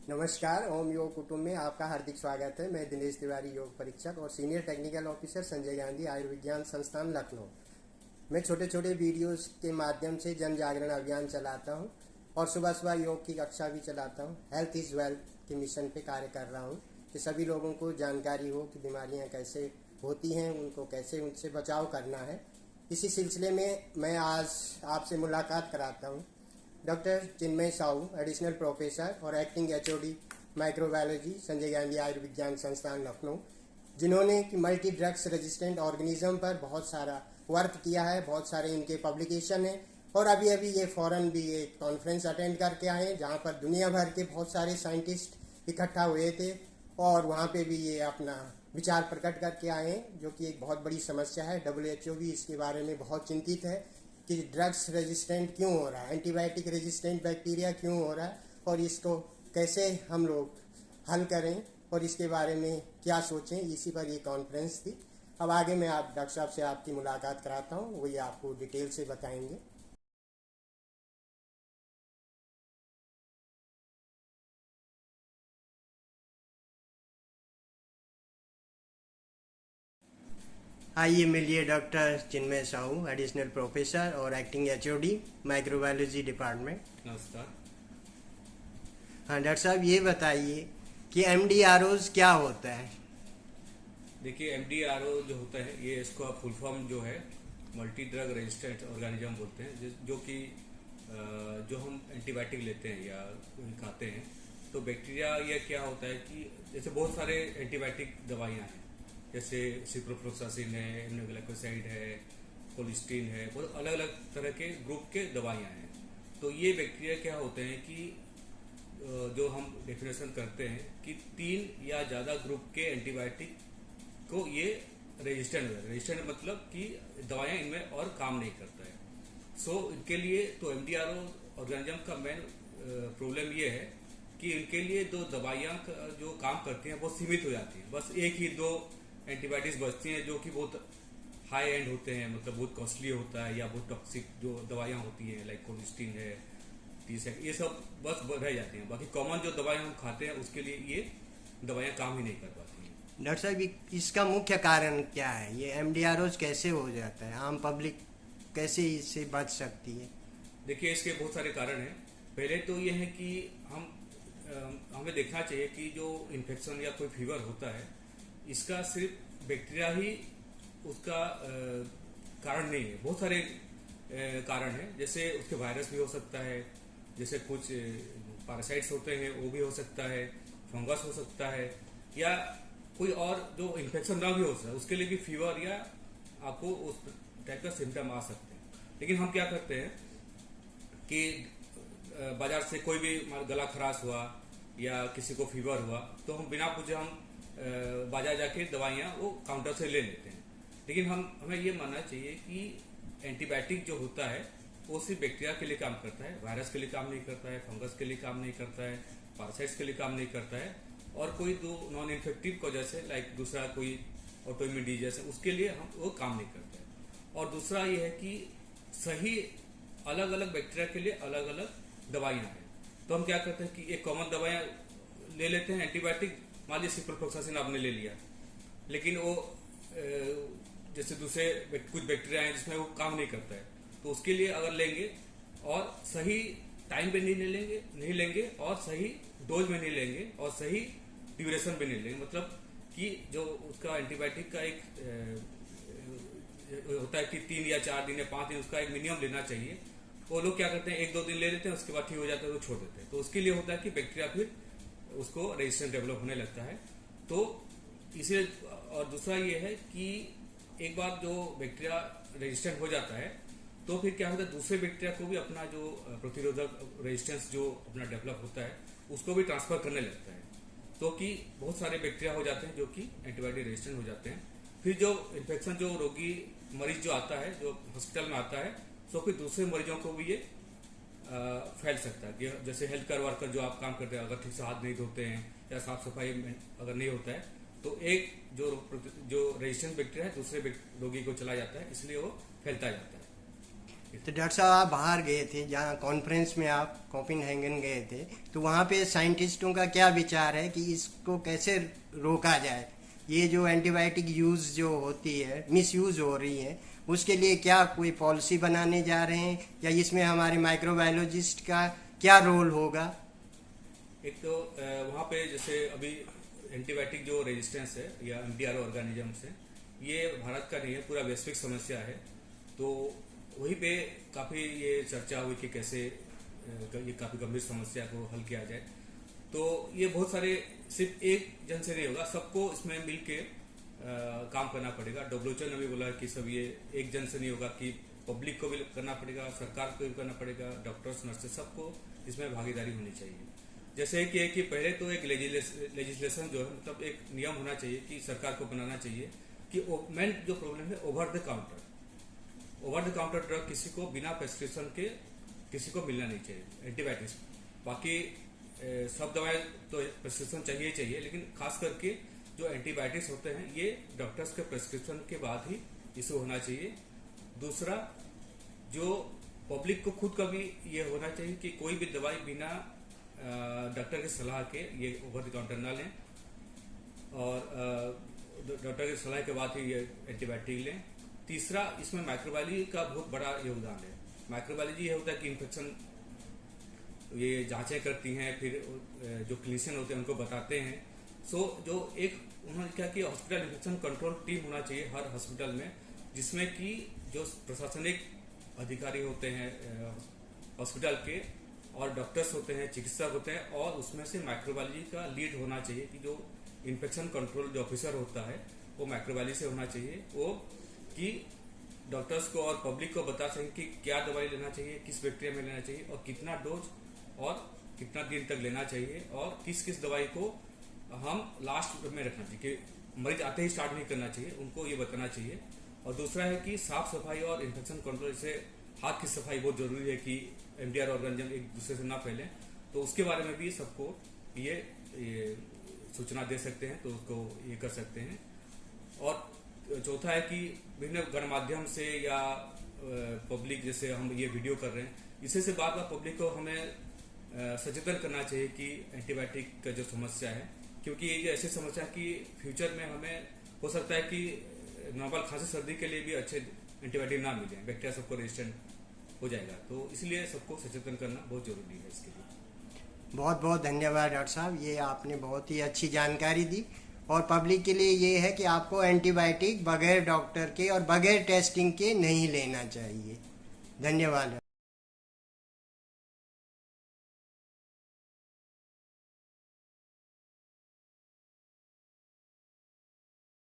नमस्कार। ओम योग कुटुंब में आपका हार्दिक स्वागत है। मैं दिनेश तिवारी, योग परीक्षक और senior technical officer, Sanjay Gandhi आयुर्विज्ञान संस्थान, लखनऊ। मैं छोटे छोटे वीडियोस के माध्यम से जन जागरण अभियान चलाता हूं और सुबह सुबह योग की कक्षा भी चलाता हूं। हेल्थ इज़ वेल्थ के मिशन पे कार्य कर रहा हूं कि सभी लोगों को जानकारी हो कि बीमारियां कैसे होती हैं, उनको कैसे उनसे बचाव करना है। इसी सिलसिले में मैं आज आपसे मुलाकात कराता हूं डॉक्टर चिन्मय साहू, एडिशनल प्रोफेसर और acting HOD microbiology, Sanjay Gandhi आयुर्विज्ञान संस्थान, लखनऊ, जिन्होंने कि मल्टी ड्रग्स रेजिस्टेंट ऑर्गेनिज्म पर बहुत सारा वर्क किया है। बहुत सारे इनके पब्लिकेशन हैं और अभी अभी ये फॉरेन भी एक कॉन्फ्रेंस अटेंड करके आए हैं जहाँ पर दुनिया भर के बहुत सारे साइंटिस्ट इकट्ठा हुए थे और वहाँ पे भी ये अपना विचार प्रकट करके आए हैं, जो कि एक बहुत बड़ी समस्या है। WHO भी इसके बारे में बहुत चिंतित है कि ड्रग्स रेजिस्टेंट क्यों हो रहा है, एंटीबायोटिक रेजिस्टेंट बैक्टीरिया क्यों हो रहा है और इसको कैसे हम लोग हल करें और इसके बारे में क्या सोचें। इसी पर ये कॉन्फ्रेंस थी। अब आगे मैं आप डॉक्टर साहब से आपकी मुलाकात कराता हूँ, वही आपको डिटेल से बताएंगे। आइए मिलिए डॉक्टर चिन्मय साहू, एडिशनल प्रोफेसर और एक्टिंग एचओडी माइक्रोबायोलॉजी डिपार्टमेंट। नमस्कार। हाँ डॉक्टर साहब, ये बताइए कि MDROs क्या होता है। देखिए, एमडीआरओ जो होता है, ये इसका फुल फॉर्म जो है मल्टी ड्रग रेजिस्टेंट ऑर्गेनिज्म बोलते हैं, जो कि जो हम एंटीबायोटिक लेते हैं या खाते हैं तो बैक्टीरिया या क्या होता है कि जैसे बहुत सारे एंटीबायोटिक दवाइयाँ हैं, जैसे सिप्रोफ्लोक्सासिन है, इम्यूनोग्लाइकोसाइड है, कोलिस्टीन है, बहुत अलग अलग तरह के ग्रुप के दवाइयाँ हैं। तो ये बैक्टीरिया क्या होते हैं कि जो हम डेफिनेशन करते हैं कि 3 या ज़्यादा ग्रुप के एंटीबायोटिक को ये रेजिस्टेंट हो, रेजिस्टेंट मतलब कि दवाएं इनमें और काम नहीं करता है। इनके लिए तो एमडीआरओ ऑर्गेनिज्म का मेन प्रॉब्लम ये है कि इनके लिए दो दवाइयां जो काम करती हैं वो सीमित हो जाती हैं। बस एक ही दो एंटीबायोटिक्स बचती हैं जो कि बहुत हाई एंड होते हैं, मतलब बहुत कॉस्टली होता है, या बहुत टॉक्सिक जो दवाइयां होती हैं लाइक कोलिस्टीन है, टीसेक, ये सब बस रह जाती हैं। बाकी कॉमन जो दवाएं हम खाते हैं उसके लिए ये दवाइयां काम ही नहीं कर पाती हैं। डॉक्टर साहब, इसका मुख्य कारण क्या है? ये MDROs कैसे हो जाता है? आम पब्लिक कैसे इससे बच सकती है? देखिए, इसके बहुत सारे कारण हैं। पहले तो ये है कि हमें देखना चाहिए कि जो इन्फेक्शन या कोई फीवर होता है, इसका सिर्फ बैक्टीरिया ही उसका कारण नहीं है। बहुत सारे कारण हैं, जैसे उसके वायरस भी हो सकता है, जैसे कुछ पैरासाइट्स होते हैं वो भी हो सकता है, फंगस हो सकता है, या कोई और जो इन्फेक्शन ना भी हो सकता है उसके लिए भी फीवर या आपको उस टाइप का सिम्टम आ सकते हैं। लेकिन हम क्या करते हैं कि बाजार से कोई भी गला खराश हुआ या किसी को फीवर हुआ तो हम बिना पूछे हम बाजार जाके दवाइयाँ वो काउंटर से ले लेते हैं। लेकिन हमें ये मानना चाहिए कि एंटीबायोटिक जो होता है वो सिर्फ बैक्टीरिया के लिए काम करता है, वायरस के लिए काम नहीं करता है, फंगस के लिए काम नहीं करता है, पैरासाइट्स के लिए काम नहीं करता है, और कोई दो नॉन इन्फेक्टिव को जैसे लाइक दूसरा कोई ऑटोइम्यून डिजीज है उसके लिए हम वो काम नहीं करता है। और दूसरा ये है कि सही अलग अलग बैक्टीरिया के लिए अलग अलग दवाइयाँ हैं। तो हम क्या करते हैं कि एक कॉमन दवाइयाँ ले लेते हैं, एंटीबायोटिक मान लीजिए सिप्रोफ्लोक्सासिन आपने ले लिया, लेकिन वो जैसे दूसरे कुछ बैक्टीरिया हैं जिसमें वो काम नहीं करता है, तो उसके लिए अगर लेंगे और सही टाइम पे नहीं लेंगे और सही डोज में नहीं लेंगे और सही ड्यूरेशन पे नहीं लेंगे, मतलब कि जो उसका एंटीबायोटिक का एक होता है कि 3 या 4 दिन या 5 दिन उसका एक मिनिमम लेना चाहिए। वो लोग क्या करते हैं 1-2 दिन ले लेते हैं, उसके बाद ठीक हो जाता है तो छोड़ देते हैं। तो उसके लिए होता है कि बैक्टीरिया फिर उसको रेजिस्टेंट डेवलप होने लगता है। तो इसे और दूसरा ये है कि एक बार जो बैक्टीरिया रेजिस्टेंट हो जाता है तो फिर क्या होता है दूसरे बैक्टीरिया को भी अपना जो प्रतिरोधक रेजिस्टेंस जो अपना डेवलप होता है उसको भी ट्रांसफर करने लगता है। तो कि बहुत सारे बैक्टीरिया हो जाते हैं जो कि एंटीबायोटिक रेजिस्टेंट हो जाते हैं। फिर जो इन्फेक्शन जो रोगी मरीज जो आता है, जो हॉस्पिटल में आता है, तो फिर दूसरे मरीजों को भी ये फैल सकता है। जैसे हेल्थ केयर वर्कर जो आप काम करते हैं, अगर ठीक से हाथ नहीं धोते हैं या साफ सफाई अगर नहीं होता है तो एक जो रेजिस्टेंट बैक्टीरिया है दूसरे रोगी को चला जाता है, इसलिए वो फैलता जाता है। तो डॉक्टर साहब आप बाहर गए थे, जहाँ कॉन्फ्रेंस में आप कोपेनहेगन गए थे, तो वहाँ पे साइंटिस्टों का क्या विचार है कि इसको कैसे रोका जाए? ये जो एंटीबायोटिक यूज़ जो होती है, मिस यूज़ हो रही है, उसके लिए क्या कोई पॉलिसी बनाने जा रहे हैं, या इसमें हमारे माइक्रोबायोलॉजिस्ट का क्या रोल होगा? एक तो वहाँ पे जैसे अभी एंटीबायोटिक जो रेजिस्टेंस है या एमडीआर ऑर्गेनिजम्स है, ये भारत का नहीं है, पूरा वैश्विक समस्या है। तो वहीं पे काफ़ी ये चर्चा हुई कि कैसे ये काफ़ी गंभीर समस्या को हल किया जाए। तो ये बहुत सारे, सिर्फ एक जन से नहीं होगा, सबको इसमें मिल के काम करना पड़ेगा। WHO ने भी बोला कि सब ये एक जन से नहीं होगा, कि पब्लिक को भी करना पड़ेगा, सरकार को भी करना पड़ेगा, डॉक्टर्स नर्सेस सबको इसमें भागीदारी होनी चाहिए। जैसे कि पहले तो एक लेजिस्लेशन जो है, मतलब एक नियम होना चाहिए कि सरकार को बनाना चाहिए कि मेन जो प्रॉब्लम है ओवर द काउंटर ड्रग किसी को बिना प्रेस्क्रिप्शन के किसी को मिलना नहीं चाहिए। एंटीबायोटिक्स बाकी सब दवाएं तो प्रेस्क्रिप्शन चाहिए, लेकिन खास करके जो एंटीबायोटिक्स होते हैं ये डॉक्टर्स के प्रेस्क्रिप्शन के बाद ही इशू होना चाहिए। दूसरा, जो पब्लिक को खुद का भी ये होना चाहिए कि कोई भी दवाई बिना डॉक्टर की सलाह के ये ओवर द काउंटर ना लें, और डॉक्टर की सलाह के बाद ही ये एंटीबायोटिक लें। तीसरा, इसमें माइक्रोबायोलॉजी का बहुत बड़ा योगदान है। माइक्रोबायोलॉजी ये होता है कि इन्फेक्शन ये जांचें करती हैं, फिर जो क्लिनिशियन होते हैं उनको बताते हैं। सो जो एक उन्होंने क्या कि हॉस्पिटल इन्फेक्शन कंट्रोल टीम होना चाहिए हर हॉस्पिटल में, जिसमें कि जो प्रशासनिक अधिकारी होते हैं हॉस्पिटल के, और डॉक्टर्स होते हैं, चिकित्सक होते हैं, और उसमें से माइक्रोबायोलॉजी का लीड होना चाहिए कि जो इन्फेक्शन कंट्रोल जो ऑफिसर होता है वो माइक्रोबायोलॉजी से होना चाहिए। वो कि डॉक्टर्स को और पब्लिक को बता सकें कि क्या दवाई लेना चाहिए, किस बैक्टीरिया में लेना चाहिए, और कितना डोज और कितना दिन तक लेना चाहिए, और किस किस दवाई को हम लास्ट में रखना चाहिए, कि मरीज आते ही स्टार्ट नहीं करना चाहिए, उनको ये बताना चाहिए। और दूसरा है कि साफ सफाई और इन्फेक्शन कंट्रोल से हाथ की सफाई बहुत जरूरी है कि एमडीआर ऑर्गेनिज्म एक दूसरे से ना फैले। तो उसके बारे में भी सबको ये सूचना दे सकते हैं, तो उसको ये कर सकते हैं। और चौथा है कि विभिन्न गणमाध्यम से या पब्लिक, जैसे हम ये वीडियो कर रहे हैं, इससे से बार बार पब्लिक को हमें सचेतन करना चाहिए कि एंटीबायोटिक का जो समस्या है, क्योंकि ये ऐसी समस्या है कि फ्यूचर में हमें हो सकता है कि नॉर्मल खांसी सर्दी के लिए भी अच्छे एंटीबायोटिक ना मिले, बैक्टीरिया सबको रेजिस्टेंट हो जाएगा। तो इसलिए सबको सचेतन करना बहुत जरूरी है इसके लिए। बहुत बहुत धन्यवाद डॉक्टर साहब, ये आपने बहुत ही अच्छी जानकारी दी। और पब्लिक के लिए ये है कि आपको एंटीबायोटिक बगैर डॉक्टर के और बगैर टेस्टिंग के नहीं लेना चाहिए। धन्यवाद।